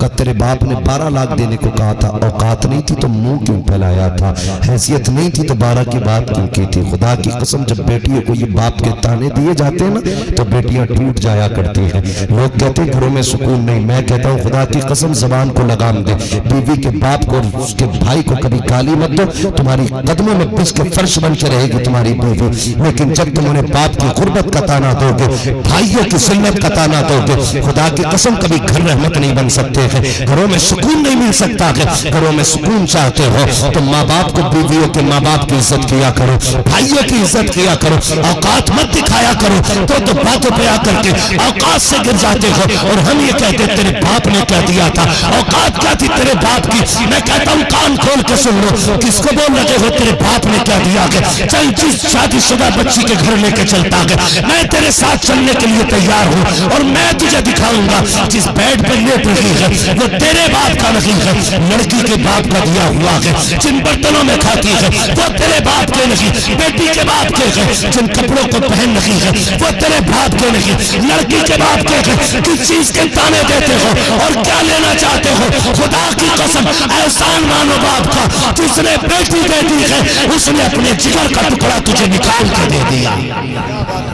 Speaker 1: کہ تیرے باپ نے 12 لاکھ دینے کو کہا تھا, اوقات نہیں تھی تو منہ کیوں پھیلایا تھا, حیثیت نہیں تھی تو 12 کی بات کیوں کی تھی. خدا کی قسم جب بیٹیوں کو یہ باپ کے تانے دیے جاتے ہیں نا تو بیٹیاں ٹوٹ جایا کرتی ہیں. لوگ کہتے ہیں گھروں میں سکون نہیں, میں کہتا ہوں خدا کی قسم زبان کو لگام دے. بیوی کے باپ کو اور اس کے بھائی کو کبھی گالی مت دو, تمہاری قدموں میں پس کے فرش بن کے رہے گی تمہاری بیوی. لیکن جب تم انہیں باپ کی غربت کا تانا دو گے, بھائیوں کی سنت کا تانا دو گے, خدا کی قسم کبھی گھر رحمت نہیں بن سکتے ہیں, گھروں میں سکون نہیں مل سکتا ہے. گھروں میں سکون چاہتے ہو تو ماں باپ کو, بیویوں کے ماں باپ کی عزت کیا کرو, بھائیوں کی عزت کیا کرو, اوقات مت دکھایا کرو. تو باتوں پہ آ کر کے اوقات سے گر جاتے ہو. اور ہم یہ کہتے تیرے باپ نے کیا دیا تھا, اوقات کیا تھی تیرے باپ کی. میں کہتا ہوں کان کھول کے سن لو, کس کو بول لگے ہو تیرے باپ نے کیا دیا ہے. چل جس شادی شدہ بچی کے گھر لے کے چلتا ہے, میں تیرے ساتھ چلنے کے لیے تیار ہوں, اور میں تجھے دکھاؤں گا جس بیڈ پر لیٹ رہی ہے وہ تیرے باپ کا نہیں ہے, لڑکی کے باپ کا دیا ہوا ہے. جن برتنوں میں کھاتی ہے وہ تیرے باپ کے نہیں, بیٹی کے باپ کے ہے. جن کپڑوں کو پہن رہی ہے وہ تیرے باپ کے نہیں, لڑکی کے باپ کے ہے. کس چیز کے تانے دیتے ہو اور کیا لینا چاہتے ہو؟ خدا کی قسم احسان مانو باپ کا, جس نے بیٹی دے دی ہے اس نے اپنے جگر کا ٹکڑا تجھے نکال کے دے دیا.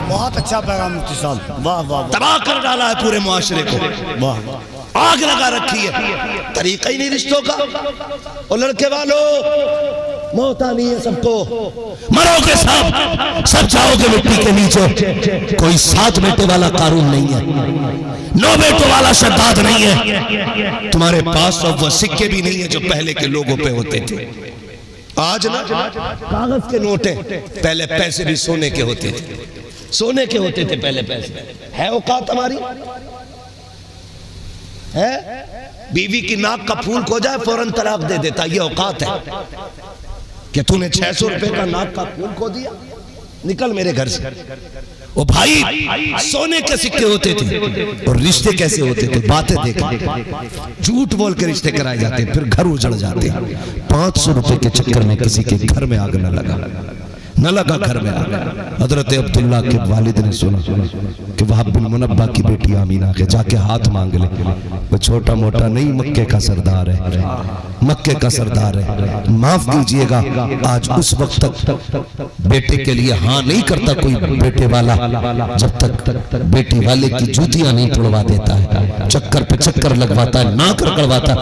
Speaker 2: بہت اچھا پیغام مفتی صاحب, واہ واہ,
Speaker 1: تباہ کر ڈالا ہے پورے معاشرے کو,
Speaker 2: واہ,
Speaker 1: آگ لگا رکھی ہے. طریقہ ہی نہیں رشتوں کا. اور لڑکے والوں موت آنی ہے سب کو, مرو گے سب جاؤ گے مٹی کے نیچے. کوئی 7 بیٹے والا قارون نہیں ہے, 9 بیٹوں والا شداد نہیں ہے. تمہارے پاس وہ سکے بھی نہیں ہے جو پہلے کے لوگوں پہ ہوتے تھے. آج نا کاغذ کے نوٹیں, پہلے پیسے بھی سونے کے ہوتے تھے, سونے کے ہوتے تھے پہلے پیسے. ہے اوقات ہماری ہے؟ بیوی کی ناک کا پھول کھو جائے فوراً طلاق دے دیتا, یہ اوقات ہے کہ تو نے 600 روپے کا ناک کا پھول کھو دیا, نکل میرے گھر سے. وہ بھائی سونے کے سکے ہوتے تھے. اور رشتے کیسے ہوتے تھے, باتیں دیکھ, جھوٹ بول کے رشتے کرائے جاتے, پھر گھر اجڑ جاتے. 500 روپے کے چکر میں کسی کے گھر میں آگ نہ لگا گھر میں آگ. حضرت عبداللہ کے والد نے سنا کہ وہاب بن منبہ کی بیٹی آمینہ کے جا کے ہاتھ مانگ لے. وہ چھوٹا موٹا نہیں, مکے کا سردار ہے, مکے کا سردار ہے. معاف کیجئے گا, آج اس وقت تک بیٹے کے لیے ہاں نہیں کرتا کوئی بیٹے والا جب تک بیٹی والے کی جوتیاں نہیں توڑوا دیتا ہے, چکر پہ چکر لگواتا ہے, نہ کرواتا.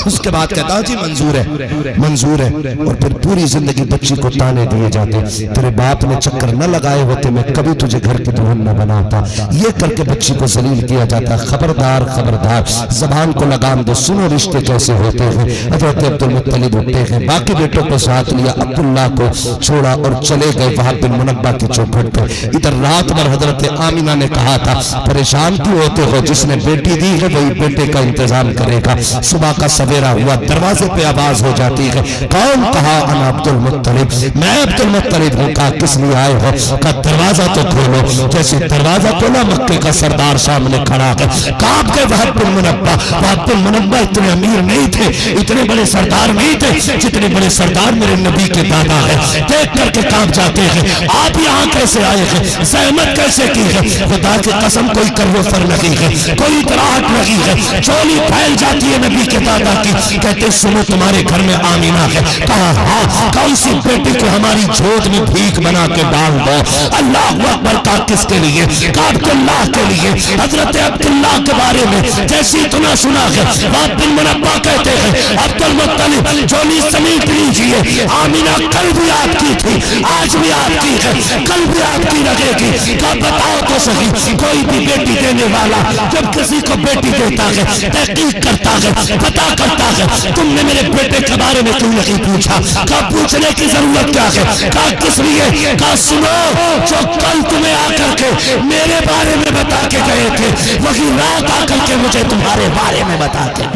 Speaker 1: اس کے بعد کہتا جی منظور ہے, منظور ہے. اور پھر پوری زندگی بچی کو تانے دیے جاتے, تیرے باپ نے چکر نہ لگائے ہوتے میں کبھی تجھے گھر کی دلہن نہ بناتا. یہ کر کے بچی کو ذلیل کیا جاتا. خبردار خبردار, زبان کو لگام دو, سنو رشتے کیسے ہوتے ہیں. حضرت عبدالمطلب اٹھتے ہیں, باقی بیٹوں کو ساتھ لیا, عبداللہ کو چھوڑا اور چلے گئے وہاب بن منبہ کی چوکھٹ پر. ادھر رات بھر حضرت آمینہ نے کہا تھا پریشان کیوں ہوتے ہو, جس نے بیٹی دی ہے وہی بیٹے کا انتظام کرے گا. صبح کا سویرا ہوا, دروازے پہ آواز ہو جاتی ہے, کون؟ کہا انا عبدالمطلب, میں عبدالمطلب ہوں. کہا کس لیے آئے ہو؟ کہا دروازہ تو کھولو. جیسے دروازہ کھولا مکے کا سردار سامنے کھڑا ہے. کعب کے وہاب بن منبہ, وہاب بن منبہ اتنے امیر نہیں تھے, اتنے بڑے سردار نہیں تھے جتنے بڑے سردار میرے نبی کے دادا ہے. دیکھ کر کے کام جاتے ہیں, آپ یہاں کیسے آئے ہیں, زحمت کیسے کی ہے؟ خدا کی قسم کوئی کرو فر نہیں ہے, کوئی اطراحت نہیں ہے. چولی پھیل جاتی ہے نبی کے دادا کی, کہتے سنو تمہارے گھر میں آمینہ ہے. کہا ہاں. کون سی بیٹی کو ہماری جھوٹ میں بھیک بنا کے ڈال دو. اللہ اکبر. کہا کس کے لیے؟ کہا عبداللہ کے لیے حضرت عبداللہ کے بارے میں جیسی اتنا سنا ہے وہب بن منبہ کہتے ہیں عبد المطلب جھولی سمیت لیجئے آمینہ کل بھی آپ کی تھی آج بھی آپ کی ہے کل بھی آپ کی رہے گی کہ بتاؤ تو صحیح کوئی بھی بیٹی دینے والا جب کسی کو بیٹی دیتا ہے تحقیق کرتا ہے پتا کرتا ہے تم نے میرے بیٹے کے بارے میں کیوں نہیں پوچھا کہ پوچھنے کی ضرورت کیا ہے کہ کس لیے کہ سنو جو کل تمہیں آ کر کے میرے بارے میں بتا کے گئے تھے وہی رات آ کر کے مجھے تمہارے بارے میں بتا کے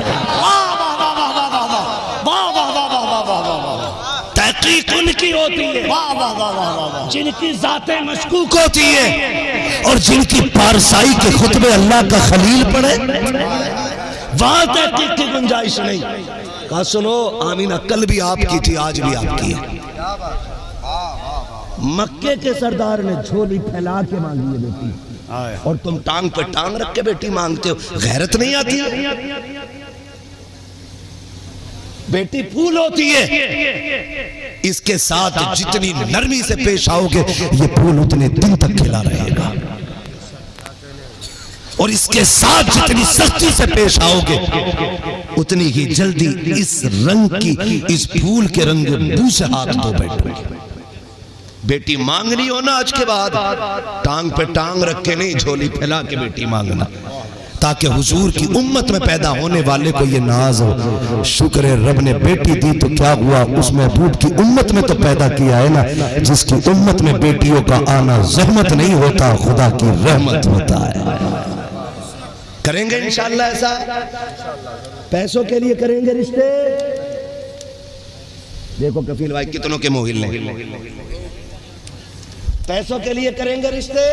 Speaker 1: تحقیق ان کی ہوتی ہے جن کی ذاتیں مشکوک ہوتی ہے اور جن کی پارسائی کے خطبے اللہ کا خلیل پڑھے وہاں تحقیق کی گنجائش نہیں کہا سنو آمینہ کل بھی آپ کی تھی آج بھی آپ کی ہے مکے کے سردار نے جھولی پھیلا کے مانگی ہے بیٹی اور تم ٹانگ پہ ٹانگ رکھ کے بیٹی مانگتے ہو غیرت نہیں آتی بیٹی پھول ہوتی ہے اس کے ساتھ جتنی نرمی سے پیش آؤ گے یہ پھول اتنے دن تک کھلا رہے گا اور اس کے ساتھ جتنی سختی سے پیش آؤ گے اتنی ہی جلدی اس رنگ کی اس پھول کے رنگ بو سے ہاتھ دھو بیٹھو گے بیٹی مانگنی ہو نا آج کے بعد ٹانگ پہ ٹانگ رکھ کے نہیں جھولی پھیلا کے بیٹی مانگنا تاکہ حضور کی امت میں پیدا ہونے والے کو یہ ناز ہو شکر ہے رب نے بیٹی دی تو کیا ہوا اس محبوب کی امت میں تو پیدا کیا ہے نا جس کی امت میں بیٹیوں کا آنا زحمت نہیں ہوتا خدا کی رحمت ہوتا ہے کریں گے انشاءاللہ ایسا پیسوں کے لیے کریں گے رشتے دیکھو کفیل بھائی کتنوں کے منہ ہل لیں پیسوں کے لیے کریں گے رشتے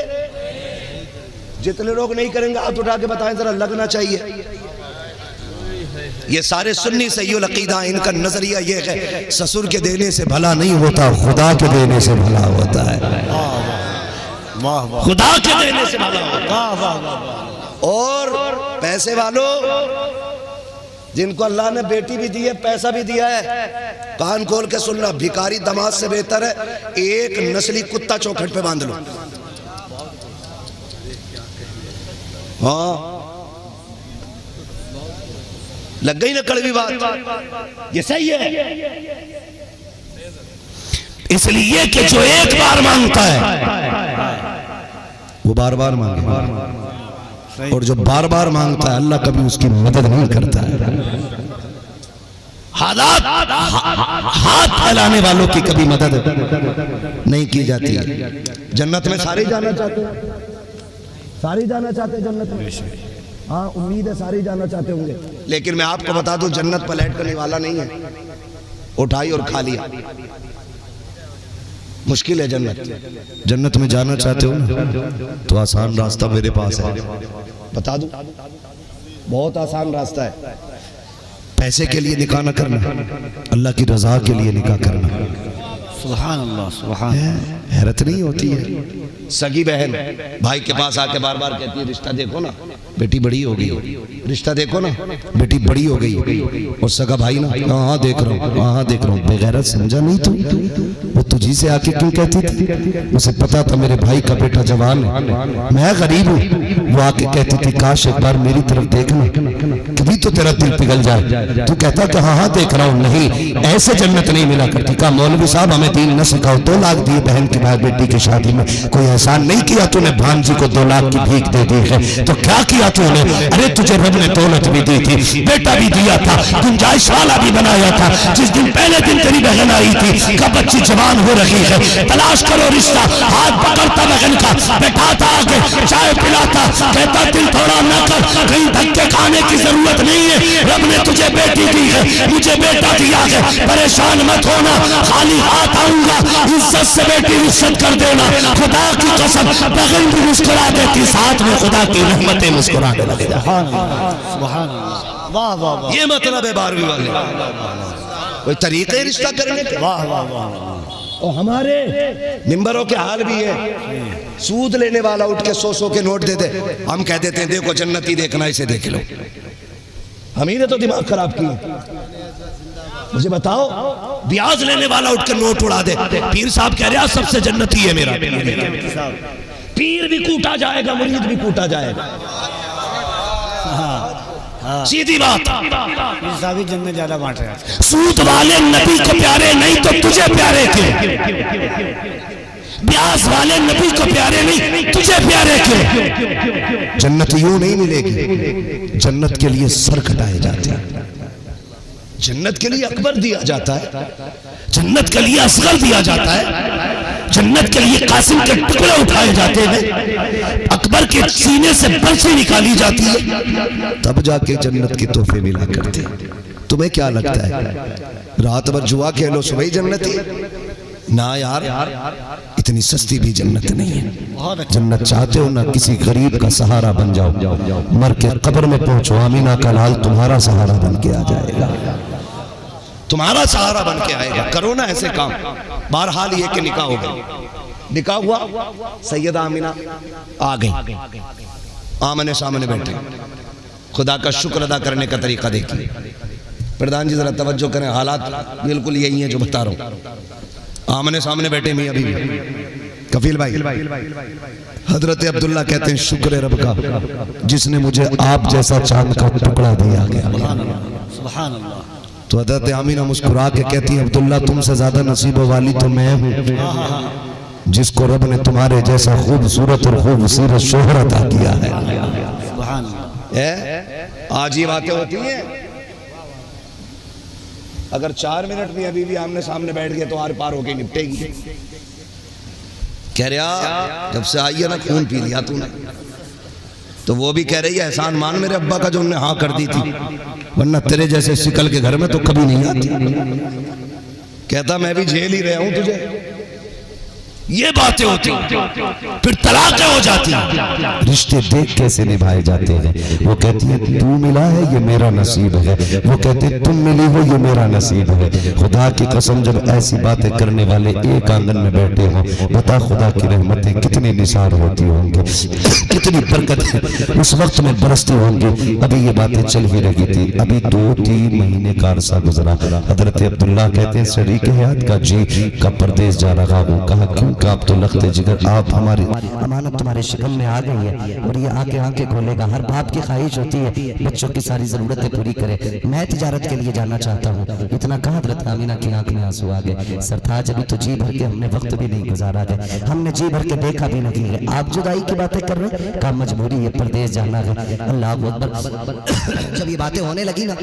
Speaker 1: جتنے لوگ نہیں کریں گے ہاتھ اٹھا کے بتائیں ذرا لگنا چاہیے یہ سارے سنی سیئو العقیدہ ان کا نظریہ یہ ہے سسر کے دینے سے بھلا نہیں ہوتا خدا کے دینے سے بھلا ہوتا ہے خدا کے دینے سے بھلا ہوتا ہے اور پیسے والوں جن کو اللہ نے بیٹی بھی دی ہے پیسہ بھی دیا ہے کان کھول کے سننا بھکاری دماغ سے بہتر ہے ایک نسلی کتا چوکھٹ پہ باندھ لو ہاں لگ گئی نا کڑوی بات یہ صحیح ہے اس لیے کہ جو ایک بار مانگتا ہے وہ بار بار مانگے اور جو بار بار مانگتا ہے اللہ کبھی اس کی مدد نہیں کرتا ہے ہاتھ پھیلانے والوں کی کبھی مدد نہیں کی جاتی ہے جنت میں سارے جانا چاہتے ہیں سارے جانا چاہتے ہیں جنت میں ہاں امید ہے سارے جانا چاہتے ہوں گے لیکن میں آپ کو بتا دوں جنت پلیٹ کرنے والا نہیں ہے اٹھائی اور کھا لیا مشکل ہے جنت میں جانا چاہتے ہو تو آسان راستہ میرے پاس ہے بتا دوں بہت آسان راستہ ہے پیسے کے لیے نکاح نہ کرنا اللہ کی رضا کے لیے نکاح کرنا
Speaker 2: سبحان اللہ سبحان اللہ
Speaker 1: حیرت نہیں ہوتی ہے سگی بہن بھائی کے پاس آ کے بار بار کہتی ہے رشتہ دیکھو نا بیٹی بڑی ہو گئی رشتہ دیکھو نا بیٹی بڑی ہو گئی اور سگا بھائی نا ہاں دیکھ رہا ہوں بغیرت سمجھا نہیں تو وہ تجھی سے آ کے کیوں کہتی تھی اسے پتا تھا میرے بھائی کا بیٹا جوان ہے میں غریب ہوں وہ آ کے کہتی تھی کاش ایک بار میری طرف دیکھنا کبھی تو تیرا دل پگھل جائے تو کہتا کہ ہاں دیکھ رہا ہوں نہیں ایسے جنت نہیں ملا کرتی کہا مولوی صاحب ہمیں دین نہ سکھاؤ 2 لاکھ دیے بہن کی بھائی بیٹی کی شادی میں کوئی احسان نہیں کیا تو نے بھانجی کو 2 لاکھ کی بھیک دے دی ہے تو کیا کیا تو نے ارے تجھے رب نے دولت بھی دی تھی بیٹا بھی دیا تھا گنجائش والا بھی بنایا تھا جس دن پہلے دن تیری بہن آئی تھی کہ بچی جوان ہو رہی ہے تلاش کرو رشتہ ہاتھ پکڑتا بہن کا بیٹھاتا آگے چائے پلاتا کہتا دل تھوڑا نہ کر کہیں دھکے کھانے کی ضرورت نہیں ہے رب نے تجھے بیٹی دی ہے مجھے بیٹا دیا ہے پریشان مت ہونا خالی ہاتھ آؤں گا عزت سے بیٹی رخصت کر دینا خدا کی قسم بغل بھی مسکرا دیتی ساتھ میں خدا کی رحمتیں مسکرانے لگے
Speaker 2: سبحان اللہ واہ واہ واہ
Speaker 1: یہ مطلب ہے 12ویں والے کوئی طریقے رشتہ کرنے کے
Speaker 2: واہ واہ واہ
Speaker 1: اور ہمارے ممبروں کے حال بھی ہے سود لینے والا اٹھ کے 100 کے نوٹ دے دے ہم کہہ دیتے ہیں دیکھو جنتی دیکھنا اسے دیکھ لو ہم ہی نے تو دماغ خراب کیا مجھے بتاؤ بیاض لینے والا اٹھ کے نوٹ اڑا دے پیر صاحب کہہ رہا سب سے جنتی ہے میرا پیر بھی کوٹا جائے گا، مرید بھی کوٹا جائے گا، سیدھی بات۔
Speaker 2: صاحب جنت زیادہ بانٹ رہے ہیں۔
Speaker 1: سود والے نبی کو پیارے نہیں تو تجھے پیارے کیوں؟ بیاس والے نبی کو پیارے نہیں تجھے پیارے کیوں؟ جنت یوں نہیں ملے گی، جنت کے لیے سر کٹائے جاتے ہیں، جنت کے لیے اکبر دیا جاتا ہے، جنت کے لیے اصغر دیا جاتا ہے، جنت کے لیے قاسم کے ٹکڑے اٹھائے جاتے ہیں، اکبر کے سینے سے برسی نکالی جاتی ہے، تب جا کے جنت کے تحفے ملا کرتے ہیں۔ تمہیں کیا لگتا ہے رات بھر جوا کھیلو صبح ہی جنتی؟ نہ یار، اتنی سستی بھی جنت نہیں ہے۔ جنت چاہتے ہو نا کسی غریب کا سہارا بن جاؤ، مر کے قبر میں پہنچو، آمینہ کا لال تمہارا سہارا بن کے آ جائے گا، تمہارا سہارا بن کے آئے گا۔ کرو نا ایسے کام۔ بہرحال یہ کہ نکاح ہو گیا، نکاح ہوا، سیدہ آمینہ آ گئی، آمنے سامنے بیٹھے، خدا کا شکر ادا کرنے کا طریقہ دیکھیے۔ پردھان جی ذرا توجہ کریں، حالات بالکل یہی ہیں جو بتا رہا ہوں۔ آمنے سامنے بیٹھے میاں بیوی، کفیل بھائی حضرت عبداللہ کہتے ہیں شکر رب کا جس نے مجھے آپ جیسا چاند کا ٹکڑا دیا گیا۔
Speaker 2: سبحان اللہ۔
Speaker 1: تو حضرت آمینہ مسکرا کے کہتی ہے عبداللہ تم سے زیادہ نصیب والی تو میں ہوں جس کو رب نے تمہارے جیسا خوبصورت اور خوبصورت شوہر عطا کیا ہے۔
Speaker 2: سبحان اللہ۔
Speaker 1: آج یہ باتیں ہوتی ہیں، اگر 4 منٹ میں ابھی بھی آمنے سامنے بیٹھ گئے تو آر پار ہو کے نپٹے گی۔ کہہ رہا جب سے آئی ہے نا خون پی لیا تو نے، تو وہ بھی کہہ رہی ہے احسان مان میرے ابا کا جو انہیں ہاں کر دی تھی، ورنہ تیرے جیسے سکل کے گھر میں تو کبھی نہیں آتی۔ کہتا میں بھی جھیل ہی رہا ہوں تجھے۔ یہ باتیں ہوتی پھر طلاقیں ہو جاتی ہیں، رشتے دیکھ کیسے نبھائے جاتے ہیں۔ وہ کہتی ہے تو ملا ہے یہ میرا نصیب ہے، وہ کہتے ہیں تم ملی ہو یہ میرا نصیب ہے۔ خدا کی قسم جب ایسی باتیں کرنے والے ایک آنگن میں بیٹھے ہوں، بتا خدا کی رحمتیں کتنی نثار ہوتی ہوں گی، کتنی برکت اس وقت میں برستی ہوں گی۔ ابھی یہ باتیں چل ہی رہی تھی، ابھی 2-3 مہینے کا عرصہ گزرا۔ حضرت عبداللہ کہتے ہیں شریک حیات کا جی کا پردیس جا رہا ہوں۔ کہا کیوں؟ کہ آپ تو لخت جگر، آپ ہماری امانت تمہارے شکم میں آ گئی ہے اور یہ آنکھیں آنکھیں کھولے گا۔ ہر باپ کی خواہش ہوتی ہے بچوں کی ساری ضرورتیں پوری کرے، میں تجارت کے لیے جانا چاہتا ہوں۔ اتنا کہا حضرت آمینہ کی آنکھ میں آنسو آ گئے۔ سرتاج ابھی تو جی بھر کے ہم نے وقت بھی نہیں گزارا ہے، ہم نے جی بھر کے دیکھا بھی نہیں ہے، آپ جدائی کی باتیں کر رہے ہیں؟ کہا مجبوری ہے، پردیس جانا ہے۔ اللہ اکبر۔ جب یہ باتیں ہونے لگی نا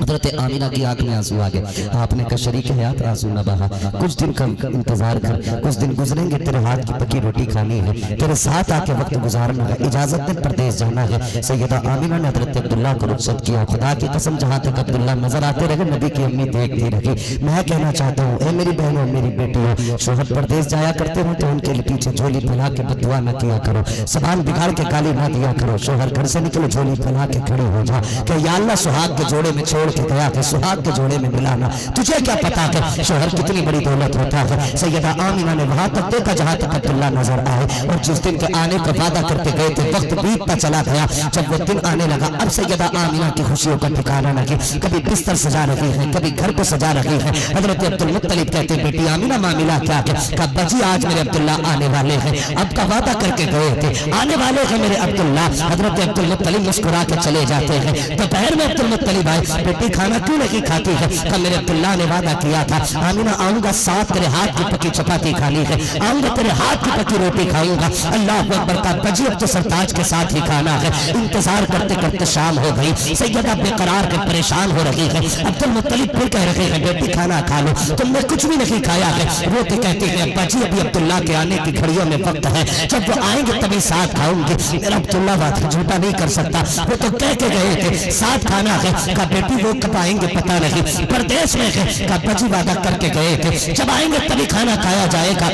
Speaker 1: حضرت آمینہ کی آنکھ میں آنسو آ گئے۔ آپ نے کہا شریک حیات آنسو نہ بہا، کچھ دن کا انتظار کر، کچھ دن گزریں گے، تیرے ہاتھ کی پکی روٹی کھانی ہے، تیرے ساتھ آ کے وقت گزارنا ہے، اجازت دے پردیس جانا ہے۔ سیدہ آمینہ نے حضرت عبداللہ کو رخصت کیا۔ خدا کی قسم جہاں تک عبداللہ نظر آتے رہے نبی کی امی دیکھتی رہی۔ میں کہنا چاہتا ہوں اے میری بہنوں میری بیٹیوں، شوہر پردیس جایا کرتے ہوں تو ان کے پیچھے جھولی پھیلا کے بد دعا نہ کیا کرو، زبان بگاڑ کے گالی نہ دیا کرو۔ شوہر گھر سے نکلے جھولی پھیلا کے کھڑے ہو جا کہ یا اللہ سہاگ کے جوڑے میں چھوڑ کے گیا کہ سہاگ کے جوڑے میں ملانا، تجھے کیا پتا کہ شوہر کتنی بڑی دولت ہوتا ہے۔ سیدہ آمینہ نے وہاں تک دیکھا جہاں تک عبداللہ نظر آئے، اور جس دن کے آنے کا وعدہ کرتے گئے تھے وقت بیتتا چلا گیا۔ جب وہ دن آنے لگا اب سیدہ آمینہ کی خوشیوں کا ٹھکانہ نہ، کبھی بستر سجا رہی ہے، کبھی گھر کو سجا رہی ہے۔ حضرت عبدالمطلب کہتے بیٹی آمینہ معاملہ کیا ہے؟ کہا بجی آج میرے عبداللہ آنے والے ہیں، اب کا وعدہ کر کے گئے تھے، آنے والے ہیں میرے عبداللہ۔ حضرت عبدالمطلب مسکرا کے چلے جاتے ہیں۔ دوپہر میں عبدالمطلب آئے، بیٹی کھانا کیوں نہیں کھاتی ہے؟ کہا میرے عبداللہ نے وعدہ کیا تھا آمینہ آؤں گا ساتھ تیرے ہاتھ کی پکی چپاتی کھانی ہے، آؤں گا تیرے ہاتھ کی پکی روٹی کھاؤں گا۔ اللہ اکبر کا بجی اب تو سرتاج کے ساتھ ہی کھانا ہے۔ انتظار کرتے کرتے شام ہو گئی، سیدہ بے قرار کے پریشان ہو رہی ہے۔ عبدالمطلب پھر کہہ رہے ہیں بیٹی کھانا کھا لو، تم نے کچھ بھی نہیں کھایا ہے۔ وہ تو کہتے ہیں ابا جی ابھی عبداللہ کے آنے کی گھڑیوں میں وقت ہے، جب وہ آئیں گے تبھی ساتھ کھاؤں گی۔ میرا عبداللہ بات جھوٹا نہیں کر سکتا، وہ تو کہہ کے گئے تھے ساتھ کھانا ہے۔ کہا بیٹی وہ کب آئیں گے پتہ نہیں، پردیس میں ہے۔ کہا ابا جی وعدہ کر کے گئے تھے جب آئیں گے تبھی کھانا کھایا جائے گا۔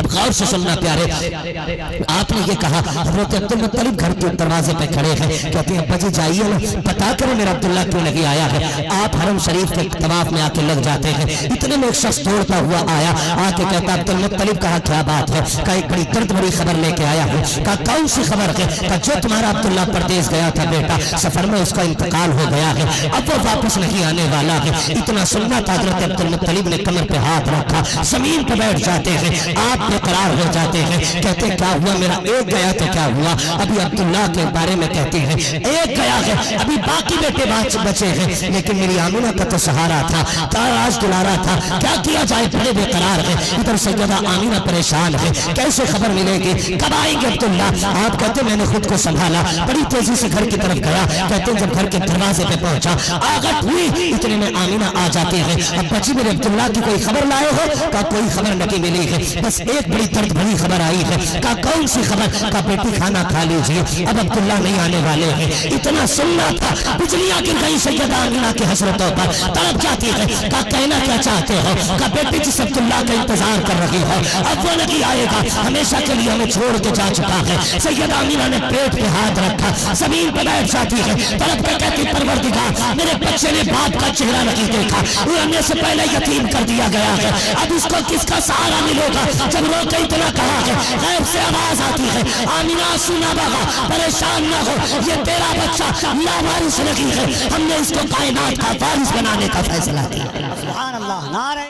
Speaker 1: غور سے سننا پیارے، آپ نے یہ کہا حضرت عبدالمطلب گھر کے دروازے پہ کھڑے ہیں، کہتے ہیں ابا جی جائیے نا پتا کرو میرا عبداللہ کیوں نہیں آیا ہے۔ آپ حرم شریف کے طواف میں آ کے لگ جاتے ہیں، اتنے میں ایک شخص دوڑتا ہوا آیا، آ کے کہتا عبدالمطلب کہا کیا بات ہے؟ کہا ایک بڑی درد بڑی خبر لے کے آیا ہوں۔ کہا کون سی خبر ہے؟ کہا جو تمہارا عبداللہ پردیس گیا تھا بیٹا، سفر میں اس کا انتقال ہو گیا ہے، اب وہ واپس نہیں آنے والا ہے۔ اتنا سننا تھا حضرت عبدالمطلب نے کمر پہ ہاتھ رکھا، زمین پہ بیٹھ جاتے ہیں۔ آپ بے قرار ہو جاتے ہیں، کہتے کیا ہوا، میرا ایک گیا تو کیا ہوا؟ ابھی عبداللہ کے بارے میں کہتے ہیں ایک گیا ہے، ابھی باقی بیٹے بچے ہیں، لیکن میری آمینہ کا تو سہارا تھا، تاراج دلارا تھا، کیا کیا جائے، بڑے بے قرار ہے۔ ادھر سیدہ آمینہ پریشان ہے، کیسے خبر ملے گی، کب آئیں گے عبداللہ؟ آپ کہتے میں نے خود کو سنبھالا، بڑی تیزی سے گھر کی طرف گیا، کہتے جب گھر کے دروازے پہ پہنچا آغت ہوئی، اتنے میں آمینہ آ جاتے ہیں، اب بچی میرے عبداللہ کی کوئی خبر لائے ہو؟ کہا کوئی خبر نہیں ملی ہے، بس ایک بڑی درد بھری خبر آئی ہے۔ کہا کون سی خبر؟ کہا بیٹی کھانا کھا لیجیے، اب عبداللہ نہیں آنے والے ہیں۔ اتنا سننا تھا، بجلیاں گر گئی سیدہ آمینہ کی حسرتوں پر، تڑپ جاتی ہے۔ کہا کہنا کیا چاہتے ہو؟ کہا بیٹی جس عبداللہ کا انتظار کر رہی ہو اب وہ نہیں آئے گا، ہمیشہ کے لیے ہمیں چھوڑ کے جا چکا ہے۔ سیدہ آمینہ نے پیٹ پہ ہاتھ رکھا، زمین پہ بیٹھ جاتی ہے، تڑپ کے کہتی پروردگار میرے بچے نے باپ کا چہرہ نہیں دیکھا، اڑنے سے پہلے یتیم کر دیا گیا ہے، اب اس کو کس کا سہارا ملے گا؟ جب رو کے اتنا کہا ہے، غیب سے آواز آتی ہے آمینہ سنا بغا، پریشان نہ ہو، یہ تیرا بچہ لاوارث نہیں ہے، ہم نے اس کو کائنات کا وارث بنانے کا فیصلہ کیا۔
Speaker 2: سبحان اللہ، نعرہ